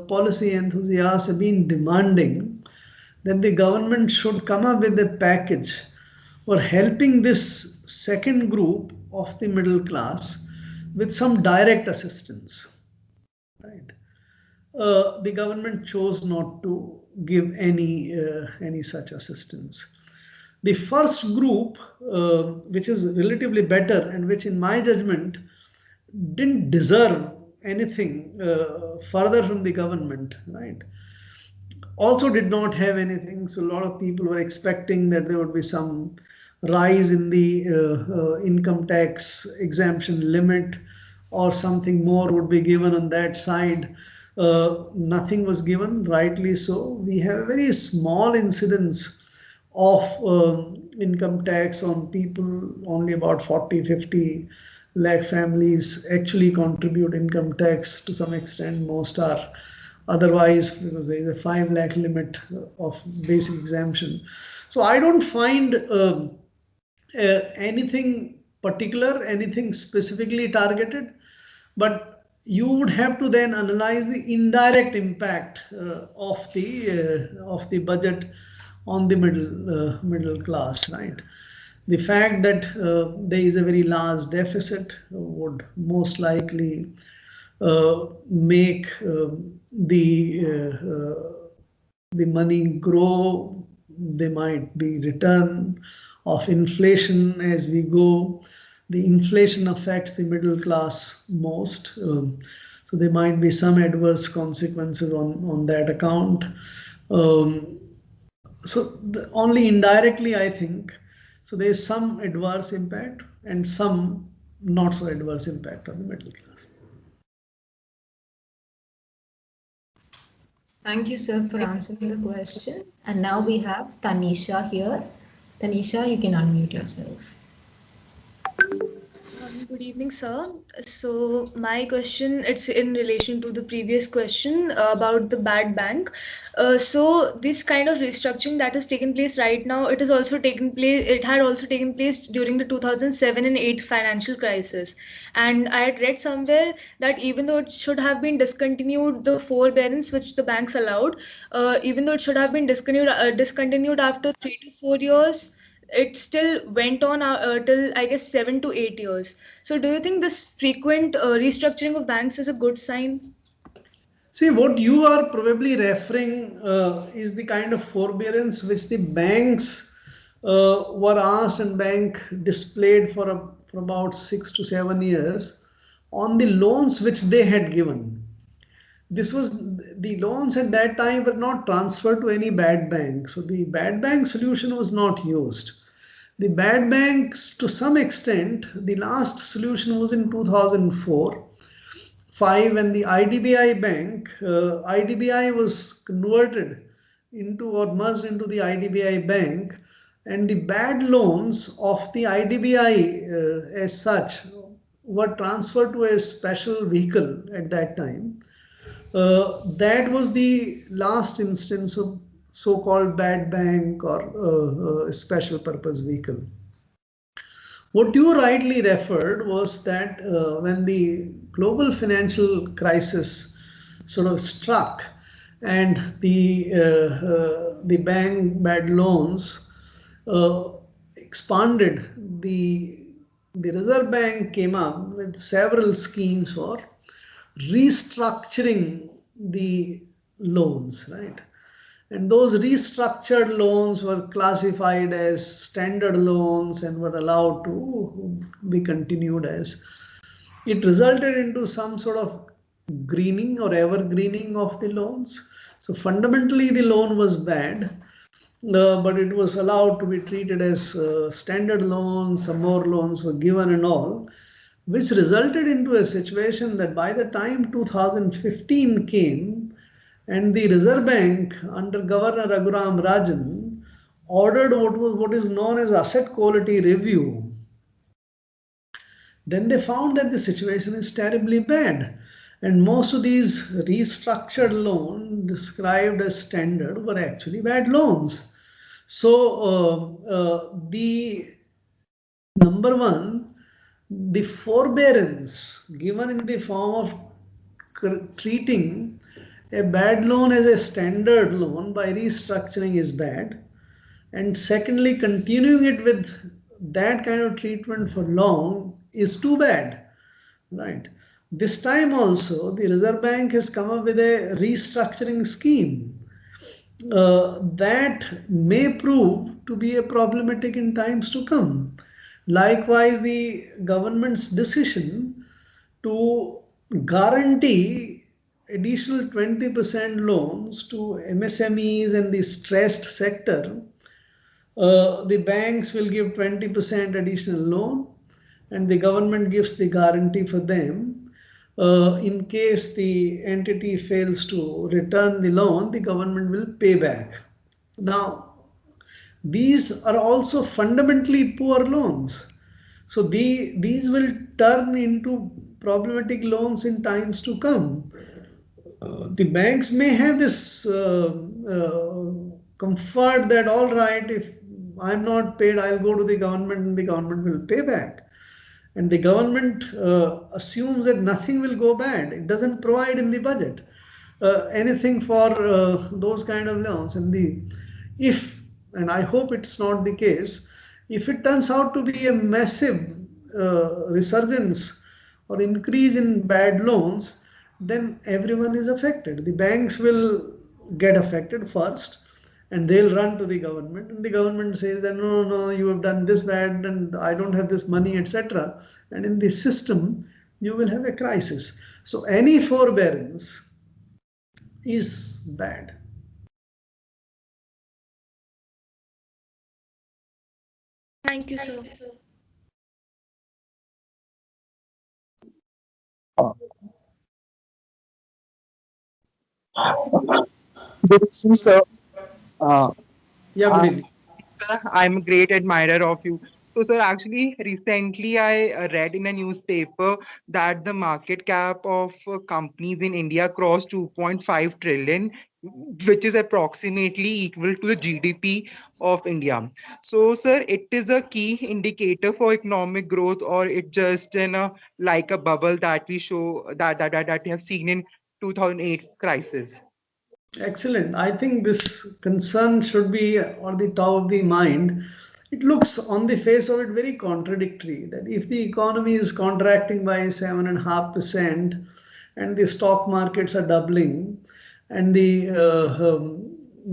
policy enthusiasts have been demanding that the government should come up with a package for helping this second group of the middle class with some direct assistance, right? The government chose not to give any such assistance. The first group, which is relatively better and which in my judgment didn't deserve anything further from the government, right, also did not have anything. So a lot of people were expecting that there would be some rise in the income tax exemption limit or something more would be given on that side. Nothing was given, rightly so. We have a very small incidence of income tax on people. Only about 40-50 lakh families actually contribute income tax to some extent. Most are otherwise, because there is a 5 lakh limit of basic exemption. So I don't find anything particular, anything specifically targeted, but you would have to then analyze the indirect impact of the budget on the middle class, right? The fact that there is a very large deficit would most likely make the money grow. There might be return of inflation as we go. The inflation affects the middle class most. So there might be some adverse consequences on that account. So only indirectly, I think. So there is some adverse impact and some not so adverse impact on the middle class. Thank you, sir, for answering the question. And now we have Tanisha here. Tanisha, you can unmute yourself. Good evening, sir. So my question, it's in relation to the previous question about the bad bank. So this kind of restructuring that has taken place right now, it has also taken place. It had also taken place during the 2007 and 8 financial crisis. And I had read somewhere that even though it should have been discontinued, the forbearance which the banks allowed, even though it should have been discontinued after 3 to 4 years, it still went on till I guess 7 to 8 years. So do you think this frequent restructuring of banks is a good sign? See, what you are probably referring is the kind of forbearance which the banks were asked and bank displayed for about 6 to 7 years on the loans which they had given. This was the loans at that time were not transferred to any bad bank. So the bad bank solution was not used. The bad banks, to some extent, the last solution was in 2004. 5 when the IDBI bank, IDBI was converted into or merged into the IDBI bank, and the bad loans of the IDBI as such were transferred to a special vehicle at that time. That was the last instance of so-called bad bank or special purpose vehicle. What you rightly referred was that when the global financial crisis sort of struck and the bank bad loans expanded, the Reserve Bank came up with several schemes for restructuring the loans, right? And those restructured loans were classified as standard loans and were allowed to be continued as. It resulted into some sort of greening or evergreening of the loans. So fundamentally the loan was bad, but it was allowed to be treated as standard loans. Some more loans were given and all, which resulted into a situation that by the time 2015 came, and the Reserve Bank under Governor Raghuram Rajan ordered what is known as asset quality review, then they found that the situation is terribly bad. And most of these restructured loans described as standard were actually bad loans. So the number one, the forbearance given in the form of treating a bad loan as a standard loan by restructuring is bad. And secondly, continuing it with that kind of treatment for long is too bad, right? This time also, the Reserve Bank has come up with a restructuring scheme that may prove to be a problematic in times to come. Likewise, the government's decision to guarantee additional 20% loans to MSMEs and the stressed sector, the banks will give 20% additional loan and the government gives the guarantee for them. In case the entity fails to return the loan, the government will pay back. Now, these are also fundamentally poor loans. So these will turn into problematic loans in times to come. The banks may have this comfort that, all right, if I'm not paid, I'll go to the government and the government will pay back. And the government assumes that nothing will go bad. It doesn't provide in the budget anything for those kind of loans. And and I hope it's not the case, if it turns out to be a massive resurgence or increase in bad loans, then everyone is affected. The banks will get affected first and they'll run to the government, and the government says that no, you have done this bad and I don't have this money, etc. And in the system, you will have a crisis. So any forbearance is bad. Thank you, sir. Good evening, sir. Yeah, good evening. Sir, I'm a great admirer of you. So, sir, actually, recently I read in a newspaper that the market cap of companies in India crossed 2.5 trillion, which is approximately equal to the GDP of India. So, sir, it is a key indicator for economic growth, or it just like a bubble that we show that we have seen in 2008 crisis. Excellent. I think this concern should be on the top of the mind. It looks on the face of it very contradictory that if the economy is contracting by 7.5% and the stock markets are doubling and the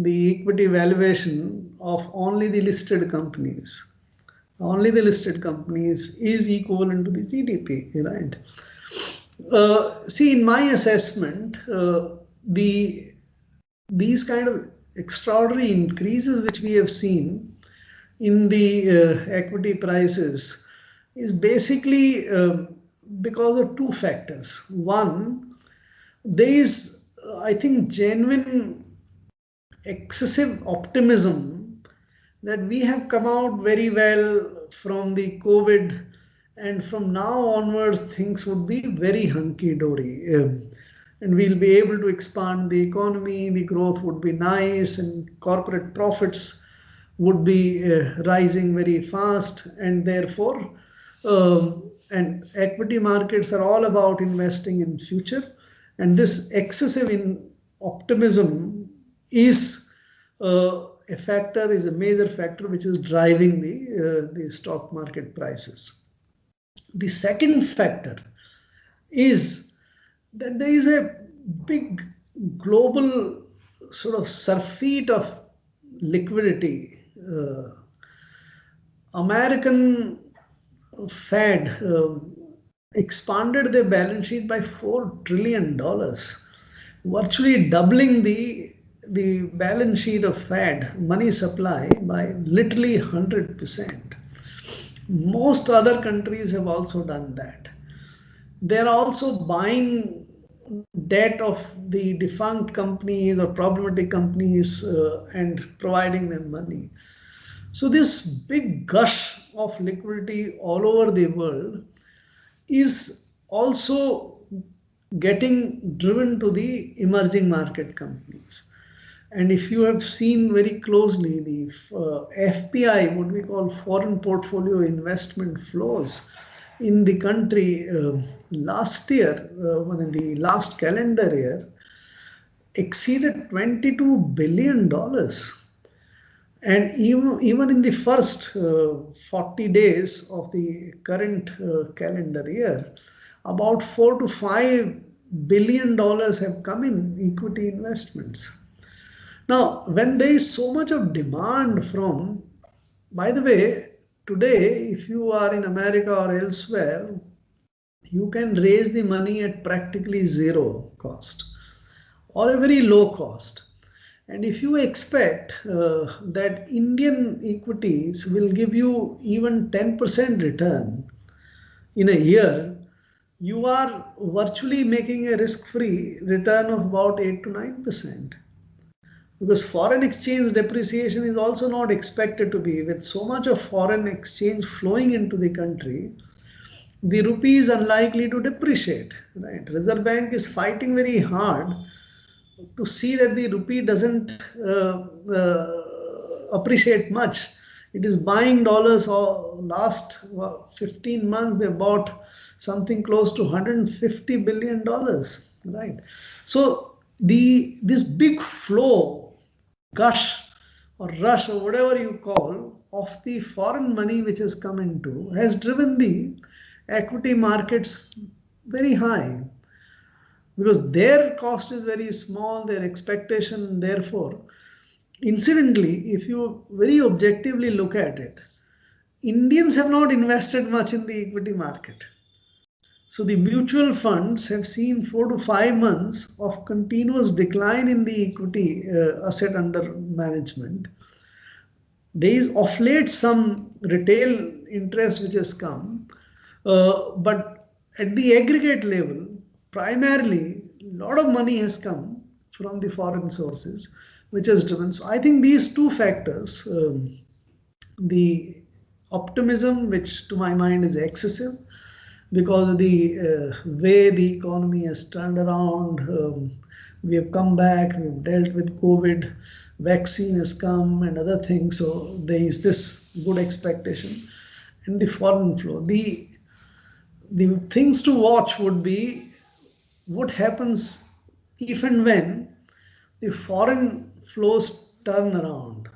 equity valuation of only the listed companies is equivalent to the GDP, right? See, in my assessment, these kind of extraordinary increases which we have seen in the equity prices is basically because of two factors. One, there is, I think, genuine excessive optimism that we have come out very well from the COVID, and from now onwards things would be very hunky-dory. And we'll be able to expand the economy, the growth would be nice, and corporate profits would be rising very fast, and therefore, and equity markets are all about investing in future, and this excessive optimism is a major factor which is driving the stock market prices. The second factor is that there is a big global sort of surfeit of liquidity. American Fed expanded their balance sheet by $4 trillion, virtually doubling the balance sheet of Fed money supply by literally 100%. Most other countries have also done that. They're also buying debt of the defunct companies or problematic companies and providing them money. So this big gush of liquidity all over the world is also getting driven to the emerging market companies. And if you have seen very closely the FPI, what we call foreign portfolio investment flows, in the country last year, in the last calendar year, exceeded $22 billion. And even in the first 40 days of the current calendar year, about $4 to $5 billion have come in equity investments. Now, when there is so much of demand from, by the way, today, if you are in America or elsewhere, you can raise the money at practically zero cost or a very low cost. And if you expect that Indian equities will give you even 10% return in a year, you are virtually making a risk-free return of about 8 to 9%. Because foreign exchange depreciation is also not expected to be, with so much of foreign exchange flowing into the country, the rupee is unlikely to depreciate, right? Reserve Bank is fighting very hard to see that the rupee doesn't appreciate much. It is buying dollars. Or last 15 months, they bought something close to $150 billion, right? So this big flow, gush or rush or whatever you call, of the foreign money which has come into has driven the equity markets very high, because their cost is very small, their expectation, therefore, incidentally, if you very objectively look at it, Indians have not invested much in the equity market. So the mutual funds have seen 4 to 5 months of continuous decline in the equity asset under management. There is of late some retail interest which has come, but at the aggregate level, primarily, a lot of money has come from the foreign sources, which has driven. So I think these two factors, the optimism, which to my mind is excessive because of the way the economy has turned around, we have come back, we've dealt with COVID, vaccine has come and other things. So there is this good expectation. And the foreign flow. The things to watch would be what happens if and when the foreign flows turn around.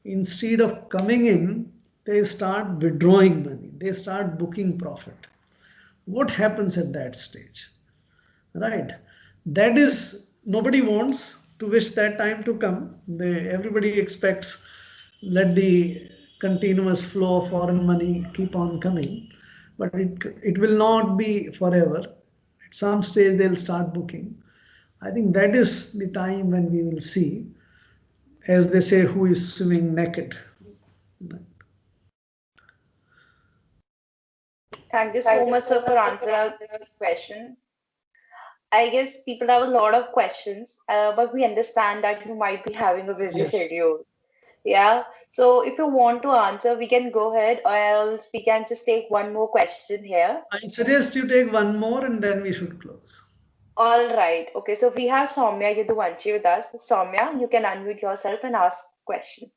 Instead of coming in, they start withdrawing money, they start booking profit. What happens at that stage? Right? That is, nobody wants to wish that time to come. Everybody expects, let the continuous flow of foreign money keep on coming, but it will not be forever. At some stage, they'll start booking. I think that is the time when we will see, as they say, who is swimming naked. Thank you so much, sir, for answering our question. I guess people have a lot of questions, but we understand that you might be having a busy Yes. schedule. Yeah. So if you want to answer, we can go ahead, or else we can just take one more question here. I suggest you take one more and then we should close. All right. Okay. So we have Soumya Yaduvanshi with us. Soumya, you can unmute yourself and ask question.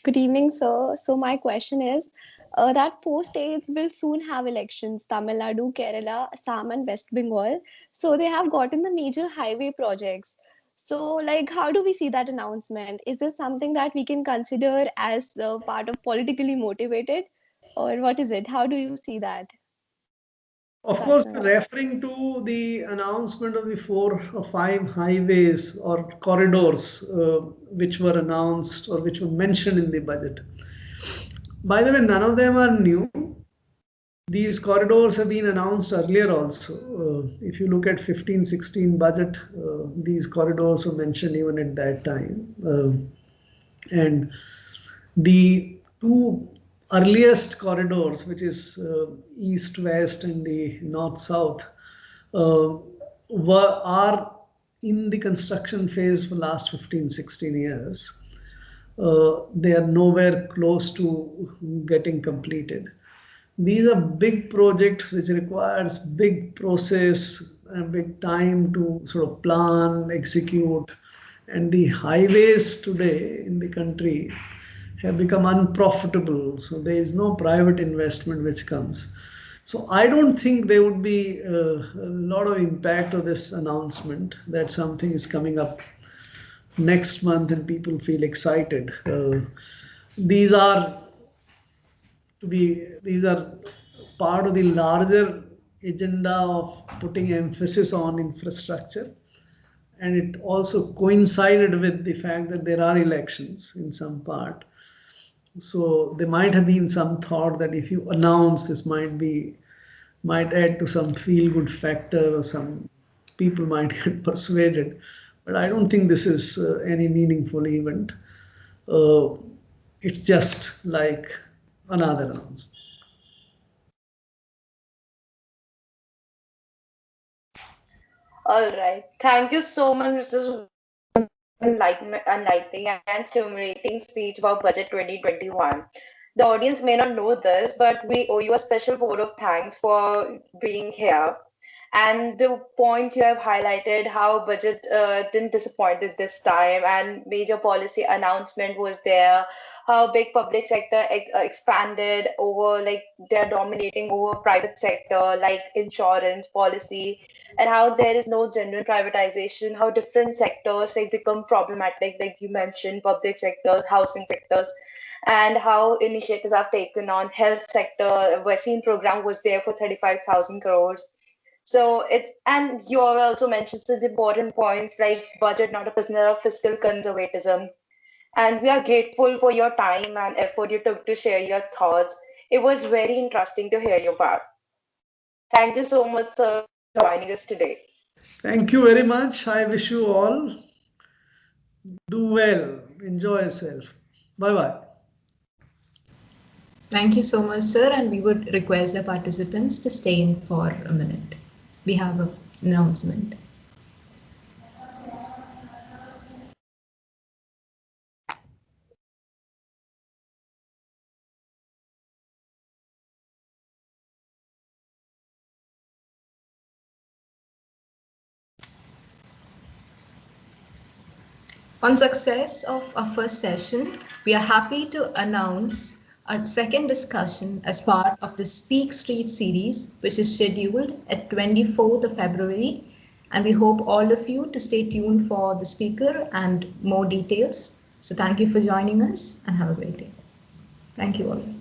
Good evening, sir. So my question is that 4 states will soon have elections: Tamil Nadu, Kerala, Assam, and West Bengal. So they have gotten the major highway projects. So, like, how do we see that announcement? Is this something that we can consider as the part of politically motivated, or what is it? How do you see that? Of course, referring to the announcement of the 4 or 5 highways or corridors which were announced or which were mentioned in the budget. By the way, none of them are new. These corridors have been announced earlier also. If you look at 15-16 budget, these corridors were mentioned even at that time. And the two earliest corridors, which is east-west and the north-south, are in the construction phase for the last 15-16 years. They are nowhere close to getting completed. These are big projects which requires big process and big time to sort of plan, execute. And the highways today in the country have become unprofitable. So there is no private investment which comes. So I don't think there would be a lot of impact of this announcement that something is coming up next month and people feel excited. These are part of the larger agenda of putting emphasis on infrastructure, and it also coincided with the fact that there are elections in some part. So there might have been some thought that if you announce this might add to some feel good factor, or some people might get persuaded. But I don't think this is any meaningful event. It's just like another announcement. All right. Thank you so much, Mr. Enlightening and stimulating speech about Budget 2021. The audience may not know this, but we owe you a special vote of thanks for being here. And the points you have highlighted, how budget didn't disappoint at this time, and major policy announcement was there, how big public sector expanded over, like they're dominating over private sector, like insurance policy, and how there is no genuine privatization, how different sectors like become problematic, like you mentioned, public sectors, housing sectors, and how initiatives are taken on health sector. Vaccine program was there for 35,000 crores. So it's, and you also mentioned such important points like budget not a prisoner of fiscal conservatism. And we are grateful for your time and effort you took to share your thoughts. It was very interesting to hear your part. Thank you so much, sir, for joining us today. Thank you very much. I wish you all do well, enjoy yourself. Bye bye. Thank you so much, sir, and we would request the participants to stay in for a minute. We have an announcement. On success of our first session, we are happy to announce our second discussion as part of the Speak Street series, which is scheduled at 24th of February. And we hope all of you to stay tuned for the speaker and more details. So thank you for joining us and have a great day. Thank you all.